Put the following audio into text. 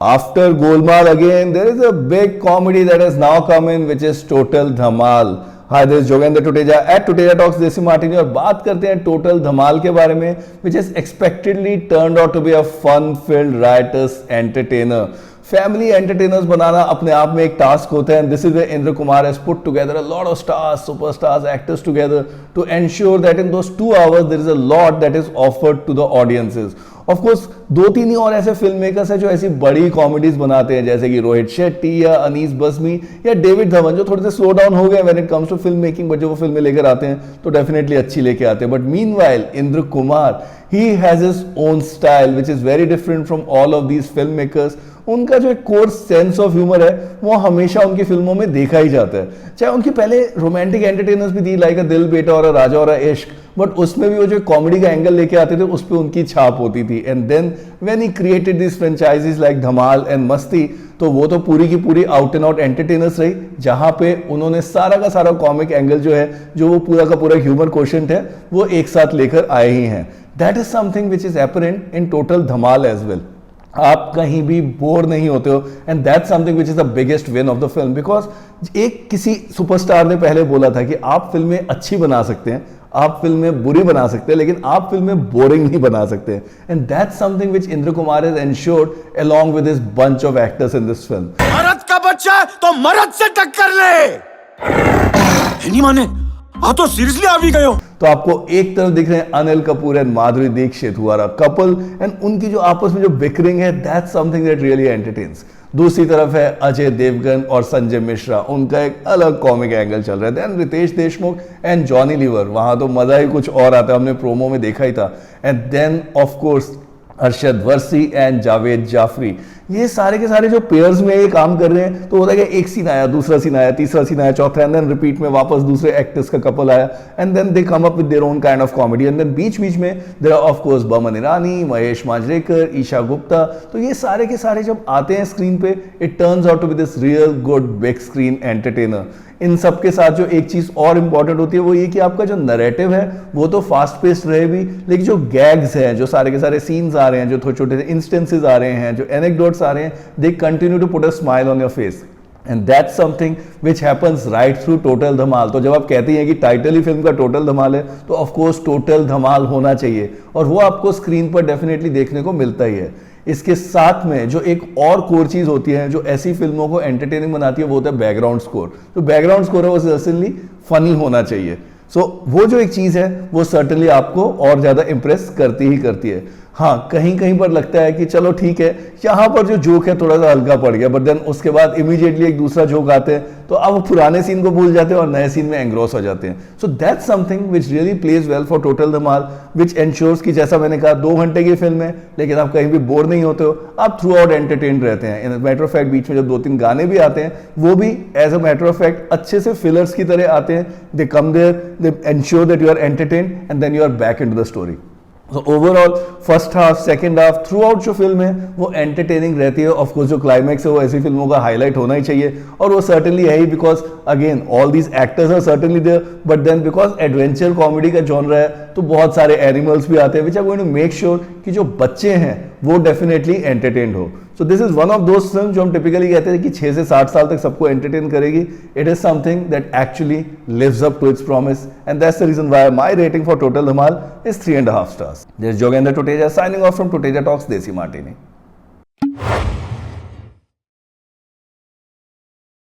After Golmaal again, there is a big comedy that has now come in, which is Total Dhamal. Hi, this is Jogendra Tuteja at Tuteja Talks Desi Martini और बात करते हैं total धमाल के बारे में, which is expectedly turned out to be a fun-filled, riotous entertainer. Family entertainers बनाना अपने आप में एक टास्क होता है, and this is way Indra Kumar has put together a lot of stars, superstars, actors together to ensure that in those 2 hours there is a lot that is offered to the audiences. Of course 2-3 ही और ऐसे film makers हैं जो ऐसी बड़ी comedies बनाते हैं, जैसे कि रोहित शेट्टी या अनीस बज्मी या डेविड धवन, जो थोड़े से स्लो डाउन हो गए when it comes to film making, but जो वो फिल्में लेकर आते हैं तो डेफिनेटली अच्छी लेके आते हैं. But meanwhile Indra Kumar, he has his own style which is very different from all of these filmmakers. उनका जो एक कोर सेंस ऑफ ह्यूमर है वो हमेशा उनकी फिल्मों में देखा ही जाता है. चाहे उनकी पहले रोमांटिक एंटरटेनर्स भी थी, लाइक अ दिल बेटा और अ राजा और अ इश्क, बट उसमें भी वो जो कॉमेडी का एंगल लेके आते थे उस पर उनकी छाप होती थी. And then when he created this franchises like Dhamaal and Masti, तो वो तो पूरी की पूरी आउट एंड आउट एंटरटेनर्स रही, जहां पे उन्होंने सारा का सारा कॉमिक एंगल जो है, जो वो पूरा का पूरा ह्यूमर क्वोशंट है, वो एक साथ लेकर आए ही हैं. That is something which is apparent in total Dhamaal as well. आप कहीं भी बोर नहीं होते हो, and that's something which is the biggest win of the film. Because एक किसी सुपरस्टार ने पहले बोला था कि आप फिल्में अच्छी बना सकते हैं, आप फिल्में बुरी बना सकते हैं, लेकिन आप फिल्में बोरिंग नहीं बना सकते. And that's something which Indra Kumar has ensured along with his bunch of actors in this film. मर्द का बच्चा तो मर्द से टक्कर ले. नहीं माने, आप तो सीरियसली आ भी गए हो. तो आपको एक तरफ दिख रहे हैं Anil Kapoor and Madhuri Dixit who are a couple, and उनकी जो आपस में जो बिकरिंग है, that's something that really entertains. दूसरी तरफ है अजय देवगन और संजय मिश्रा, उनका एक अलग कॉमिक एंगल चल रहा है. देन रितेश देशमुख एंड जॉनी लीवर, वहां तो मजा ही कुछ और आता है, हमने प्रोमो में देखा ही था. And then of course Arshad Warsi and Javed Jafri, ये सारे के सारे जो पेयर्स में ये काम कर रहे हैं, तो होता है कि एक सीन आया, दूसरा सीन आया, तीसरा सीन आया, चौथा, एंड देन रिपीट में वापस दूसरे एक्टर्स का कपल आया, and then they come up with their own kind of comedy. And then बीच बीच में there are of course Boman Irani, Mahesh Manjrekar, Isha Gupta. तो ये सारे के सारे जब आते हैं स्क्रीन पे, it turns out to be this real good big screen entertainer. इन सब के साथ जो एक चीज और इंपॉर्टेंट होती है वो ये कि आपका जो नैरेटिव है वो तो फास्ट पेस्ड रहे भी, लेकिन जो गैग्स हैं, जो सारे के सारे सीन्स आ रहे हैं, जो छोटे छोटे इंस्टेंसेस आ रहे हैं, जो एनेक्डोट्स आ रहे हैं, they continue to put a smile on your face. And that's something which happens right through total धमाल. तो जब आप कहते हैं कि टाइटल ही फिल्म का टोटल धमाल है, तो ऑफकोर्स टोटल धमाल होना चाहिए, और वो आपको स्क्रीन पर डेफिनेटली देखने को मिलता ही है. इसके साथ में जो एक और कोर चीज होती है जो ऐसी फिल्मों को एंटरटेनिंग बनाती है, वो होता है बैकग्राउंड स्कोर. जो बैकग्राउंड स्कोर है वो सर्टेनली फनी होना चाहिए. सो वो जो एक चीज है वो सर्टेनली आपको और ज्यादा इंप्रेस करती ही करती है. हाँ, कहीं कहीं पर लगता है कि चलो ठीक है, यहाँ पर जो जोक है थोड़ा सा हल्का पड़ गया, बट देन उसके बाद इमीडिएटली एक दूसरा जोक आते हैं, तो अब वो पुराने सीन को भूल जाते हैं और नए सीन में एंग्रोस हो जाते हैं. So that's something which really pledge well for total Dhamaal, which ensures कि जैसा मैंने कहा 2 घंटे की फिल्म है, लेकिन आप कहीं भी बोर नहीं होते हो, आप थ्रू आउट एंटरटेन रहते हैं. इन मैटर ऑफ फैक्ट बीच में जब 2-3 गाने भी आते हैं, वो भी as a matter of fact अच्छे से फिलर्स की तरह आते हैं. They come there, they ensure that you are entertained, and then you are back into the story. तो overall first half, second half, throughout जो फिल्म है वो एंटरटेनिंग रहती है. ऑफ कोर्स जो क्लाइमैक्स है वो ऐसी फिल्मों का हाईलाइट होना ही चाहिए, और वो सर्टेनली है ही, because again all these actors are certainly there, but then because adventure comedy का जॉनर है, तो बहुत सारे एनिमल्स भी आते हैं, which are going to make sure कि जो बच्चे हैं वो डेफिनेटली एंटरटेन्ड हो. So this is one of those film जो हम टिपिकली कहते हैं कि 6 से 60 साल तक सबको एंटरटेन करेगी. It is something that actually lives up to its promise, and that's the reason why my rating for total Dhamaal is 3.5 stars. This is Jogendra Tuteja signing off from Tuteja Talks Desi Martini.